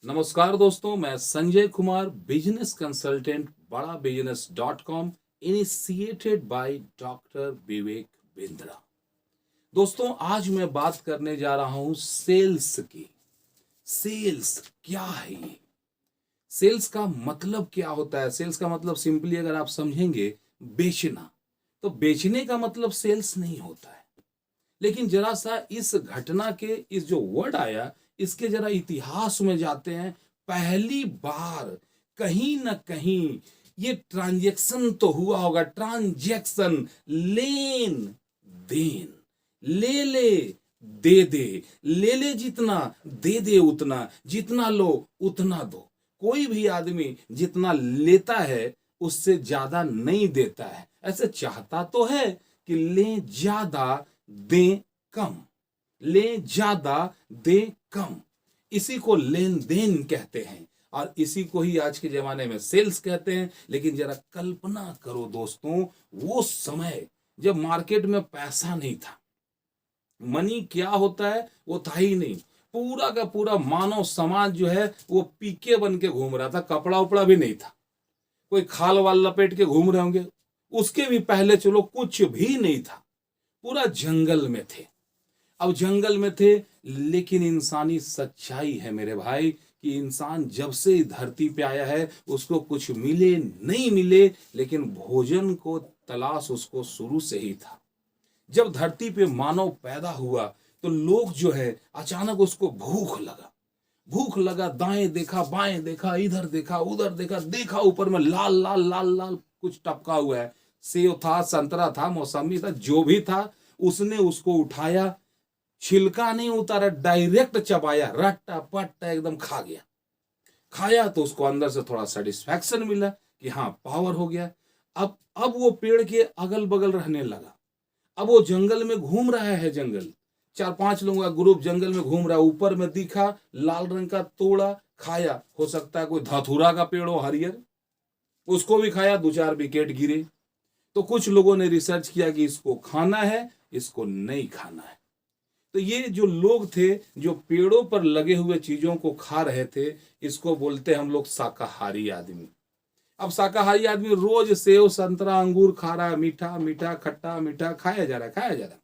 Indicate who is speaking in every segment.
Speaker 1: नमस्कार दोस्तों, मैं Sanjay Kumar, business consultant, Bada business .com, initiated by doctor Vivek Bindra. दोस्तों, आज मैं बात करने जा रहा हूं सेल्स की। सेल्स क्या है ये? सेल्स का मतलब क्या होता है? सेल्स का मतलब सिंपली अगर आप समझेंगे, बेचना। तो बेचने का मतलब सेल्स नहीं होता है। लेकिन जरा सा इस घटना के, इस जो वर्ड आया, इसके जरा इतिहास में जाते हैं। पहली बार कहीं ना कहीं ये ट्रांजैक्शन तो हुआ होगा। ट्रांजैक्शन, लेन देन, ले ले दे दे, ले ले जितना, दे दे उतना, जितना लो उतना दो। कोई भी आदमी जितना लेता है उससे ज्यादा नहीं देता है। ऐसे चाहता तो है कि ले ज्यादा दें कम, लें ज्यादा दें कम। इसी को लेन देन कहते हैं और इसी को ही आज के जमाने में सेल्स कहते हैं। लेकिन जरा कल्पना करो दोस्तों, वो समय जब मार्केट में पैसा नहीं था, मनी क्या होता है वो था ही नहीं। पूरा का पूरा मानव समाज जो है वो पीके बन के घूम रहा था। कपड़ा उपड़ा भी नहीं था, कोई खाल वाल लपेट के घूम रहे होंगे। उसके भी पहले चलो कुछ भी नहीं था, पूरा जंगल में थे। अब जंगल में थे, लेकिन इंसानी सच्चाई है मेरे भाई कि इंसान जब से धरती पे आया है उसको कुछ मिले नहीं मिले, लेकिन भोजन को तलाश उसको शुरू से ही था। जब धरती पे मानव पैदा हुआ तो लोग जो है, अचानक उसको भूख लगा। भूख लगा, दाएं देखा बाएं देखा, इधर देखा उधर देखा, देखा ऊपर में लाल लाल लाल लाल कुछ टपका हुआ है। सेव था, संतरा था, मौसमी था, जो भी था उसने उसको उठाया। छिलका नहीं उतारा, डायरेक्ट चबाया, रट्टा पट्टा एकदम खा गया। खाया तो उसको अंदर से थोड़ा सेटिस्फैक्शन मिला कि हाँ, पावर हो गया। अब वो पेड़ के अगल बगल रहने लगा। अब वो जंगल में घूम रहा है। जंगल, 4-5 लोगों का ग्रुप जंगल में घूम रहा है। ऊपर में दिखा लाल रंग का, तोड़ा, खाया। हो सकता है कोई धतूरा का पेड़ हो, हरियर, उसको भी खाया। 2-4 विकेट गिरे। तो कुछ लोगों ने रिसर्च किया कि इसको खाना है, इसको नहीं खाना है। तो ये जो लोग थे जो पेड़ों पर लगे हुए चीजों को खा रहे थे, इसको बोलते हैं हम लोग शाकाहारी आदमी। अब शाकाहारी आदमी रोज सेव संतरा अंगूर खा रहा है, मीठा मीठा खट्टा मीठा खाया जा रहा है, खाया जा रहा है।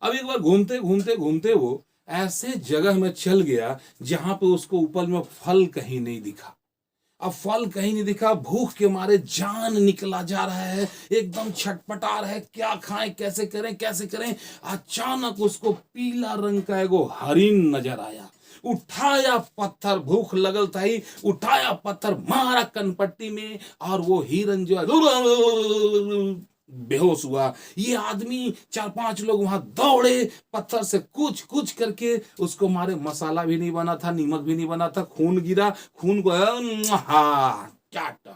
Speaker 1: अब एक बार घूमते घूमते घूमते वो ऐसे जगह में चल गया जहां पे उसको ऊपर में फल कहीं नहीं दिखा। अब फल कहीं नहीं दिखा, भूख के मारे जान निकला जा रहा है, एकदम छटपटा रहा है, क्या खाएं, कैसे करें कैसे करें। अचानक उसको पीला रंग का एगो हरिन नजर आया। उठाया पत्थर, भूख लगल था ही, उठाया पत्थर मारा कनपट्टी में, और वो हिरन जो है बेहोश हुआ। ये आदमी 4-5 लोग वहां दौड़े, पत्थर से कुछ कुछ करके उसको मारे। मसाला भी नहीं बना था, नीमक भी नहीं बना था, खून गिरा। खून को चाट।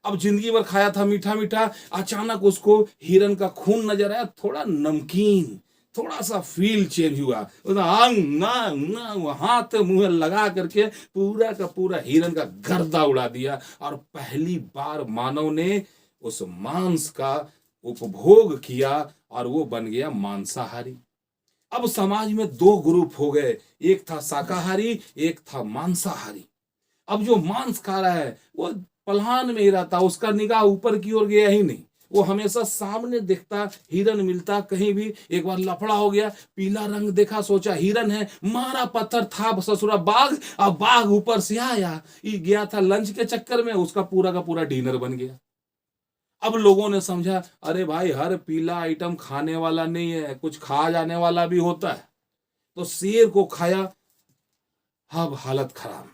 Speaker 1: अब जिंदगी भर खाया था मीठा मीठा, अचानक उसको हिरन का खून नजर आया, थोड़ा नमकीन, थोड़ा सा फील चेंज हुआ। हाथ मुंह लगा करके पूरा का पूरा हिरन का गर्दा उड़ा दिया। और पहली बार मानव ने उस मांस का उपभोग किया और वो बन गया मांसाहारी। अब समाज में 2 ग्रुप हो गए, एक था शाकाहारी, एक था मांसाहारी। अब जो मांस खा रहा है वो पलायन में ही रहता, उसका निगाह ऊपर की ओर गया ही नहीं। वो हमेशा सामने दिखता, हिरन मिलता कहीं भी। एक बार लफड़ा हो गया, पीला रंग देखा, सोचा हिरन है, मारा पत्थर, था ससुरा बाघ। अब बाघ ऊपर से आया, ये गया था लंच के चक्कर में, उसका पूरा का पूरा डिनर बन गया। अब लोगों ने समझा, अरे भाई, हर पीला आइटम खाने वाला नहीं है, कुछ खा जाने वाला भी होता है। तो शेर को खाया। अब हालत खराब।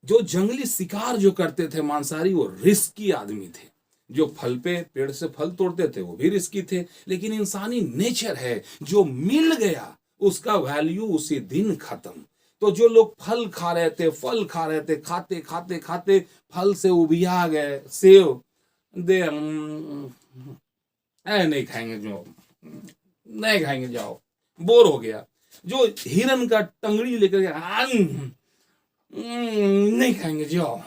Speaker 1: जो जंगली शिकार जो करते थे मांसाहारी, वो रिस्की आदमी थे। जो फल पे पेड़ से फल तोड़ते थे वो भी रिस्की थे। लेकिन इंसानी नेचर है, जो मिल गया उसका वैल्यू उसी दिन खत्म। तो जो लोग फल खा रहे थे, फल खा रहे थे, खाते खाते खाते फल से उबिया गए। सेव दे, नहीं खाएंगे, जो नहीं खाएंगे, जाओ, बोर हो गया। जो हिरन का टंगड़ी लेकर के नहीं खाएंगे, जाओ,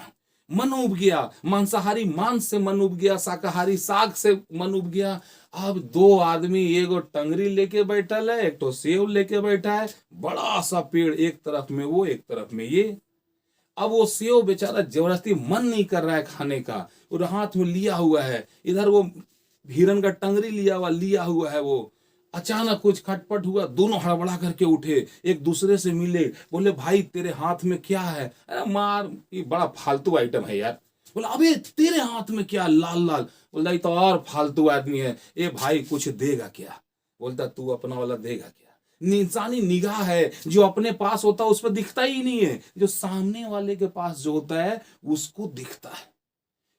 Speaker 1: मन उब गया, मांसाहारी मांस से मन उब गया, शाकाहारी साग से मन उब गया। अब दो आदमी एगो टंगरी लेके बैठल है, एक तो सेव लेके बैठा है, बड़ा सा पेड़, एक तरफ में वो एक तरफ में ये। अब वो सेव बेचारा जबरदस्ती मन नहीं कर रहा है खाने का, और हाथ में लिया हुआ है, इधर वो हिरन का टंगरी लिया हुआ है वो। अचानक कुछ खटपट हुआ, दोनों हड़बड़ा करके उठे, एक दूसरे से मिले, बोले भाई तेरे हाथ में क्या है? अरे मार, ये बड़ा फालतू आइटम है यार। बोला अबे तेरे हाथ में क्या लाल लाल? बोला ये तो और फालतू आदमी है। ए भाई कुछ देगा क्या? बोलता तू अपना वाला देगा क्या? इंसानी निगाह है, जो अपने पास होता है उस पर दिखता ही नहीं है, जो सामने वाले के पास जो होता है उसको दिखता है।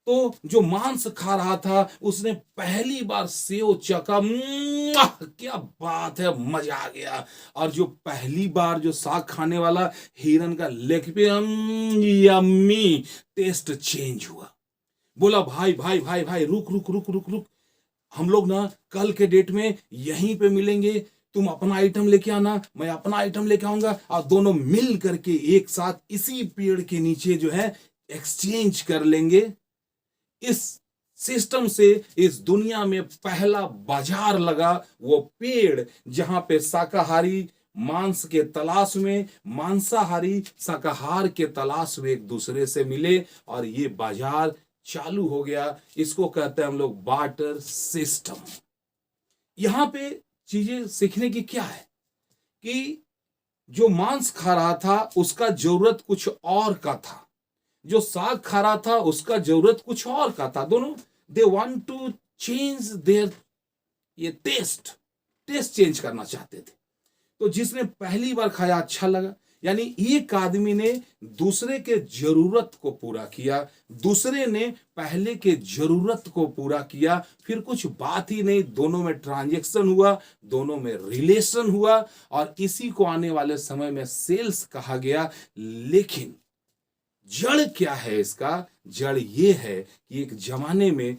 Speaker 1: तो जो मांस खा रहा था उसने पहली बार सेव चखा, क्या बात है, मजा आ गया। और जो पहली बार जो साग खाने वाला हिरन का लेग पे, यम्मी, टेस्ट चेंज हुआ। बोला भाई भाई भाई भाई रुक रुक रुक रुक रुक, हम लोग ना कल के डेट में यहीं पे मिलेंगे, तुम अपना आइटम लेके आना, मैं अपना आइटम लेके आऊंगा, और दोनों मिल करके एक साथ इसी पेड़ के नीचे जो है एक्सचेंज कर लेंगे। इस सिस्टम से इस दुनिया में पहला बाजार लगा, वो पेड़ जहां पे शाकाहारी मांस के तलाश में, मांसाहारी शाकाहार के तलाश में एक दूसरे से मिले, और ये बाजार चालू हो गया। इसको कहते हैं हम लोग बार्टर सिस्टम। यहां पे चीजें सीखने की क्या है कि जो मांस खा रहा था उसका जरूरत कुछ और का था, जो साग खा रहा था उसका जरूरत कुछ और का था। दोनों they want to change there, ये टेस्ट चेंज करना चाहते थे। तो जिसने पहली बार खाया अच्छा लगा, यानी एक आदमी ने दूसरे के जरूरत को पूरा किया, दूसरे ने पहले के जरूरत को पूरा किया, फिर कुछ बात ही नहीं, दोनों में ट्रांजैक्शन हुआ, दोनों में रिलेशन हुआ, और इसी को आने वाले समय में सेल्स कहा गया। लेकिन जड़ क्या है इसका? जड़ ये है कि एक जमाने में,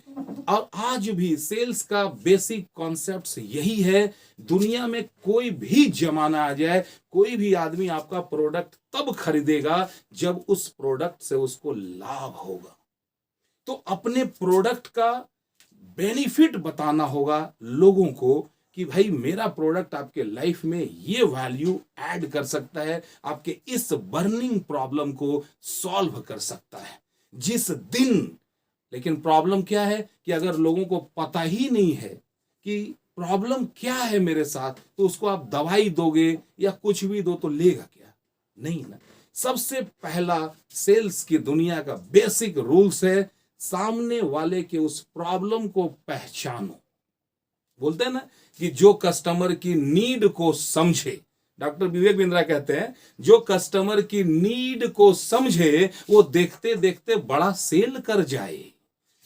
Speaker 1: और आज भी सेल्स का बेसिक कॉन्सेप्ट यही है, दुनिया में कोई भी जमाना आ जाए, कोई भी आदमी आपका प्रोडक्ट तब खरीदेगा जब उस प्रोडक्ट से उसको लाभ होगा। तो अपने प्रोडक्ट का बेनिफिट बताना होगा लोगों को कि भाई मेरा प्रोडक्ट आपके लाइफ में ये वैल्यू ऐड कर सकता है, आपके इस बर्निंग प्रॉब्लम को सॉल्व कर सकता है जिस दिन। लेकिन प्रॉब्लम क्या है कि अगर लोगों को पता ही नहीं है कि प्रॉब्लम क्या है मेरे साथ, तो उसको आप दवाई दोगे या कुछ भी दो तो लेगा क्या? नहीं ना। सबसे पहला सेल्स की दुनिया का बेसिक रूल्स है, सामने वाले के उस प्रॉब्लम को पहचानो। बोलते हैं ना कि जो कस्टमर की नीड को समझे, डॉक्टर विवेक बिंद्रा कहते हैं जो कस्टमर की नीड को समझे वो देखते देखते बड़ा सेल कर जाए।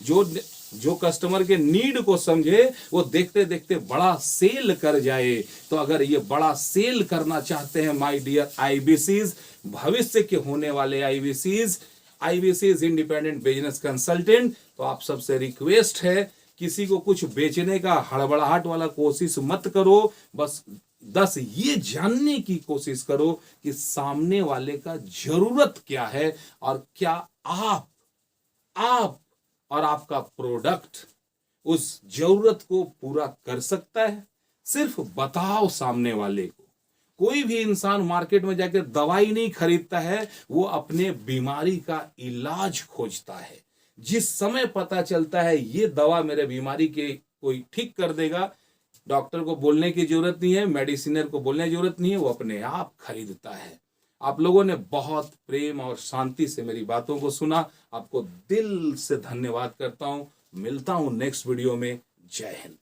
Speaker 1: जो कस्टमर के नीड को समझे वो देखते देखते बड़ा सेल कर जाए। तो अगर ये बड़ा सेल करना चाहते हैं माय डियर आईबीसीज, भविष्य के होने वाले आईबीसीज इंडिपेंडेंट बिजनेस कंसल्टेंट, तो आप सबसे रिक्वेस्ट है किसी को कुछ बेचने का हड़बड़ाहट वाला कोशिश मत करो। बस ये जानने की कोशिश करो कि सामने वाले का जरूरत क्या है, और क्या आप और आपका प्रोडक्ट उस जरूरत को पूरा कर सकता है। सिर्फ बताओ सामने वाले को। कोई भी इंसान मार्केट में जाकर दवाई नहीं खरीदता है, वो अपने बीमारी का इलाज खोजता है। जिस समय पता चलता है ये दवा मेरे बीमारी के कोई ठीक कर देगा, डॉक्टर को बोलने की जरूरत नहीं है, मेडिसिनर को बोलने की जरूरत नहीं है, वो अपने आप खरीदता है। आप लोगों ने बहुत प्रेम और शांति से मेरी बातों को सुना, आपको दिल से धन्यवाद करता हूं। मिलता हूं नेक्स्ट वीडियो में। जय हिंद।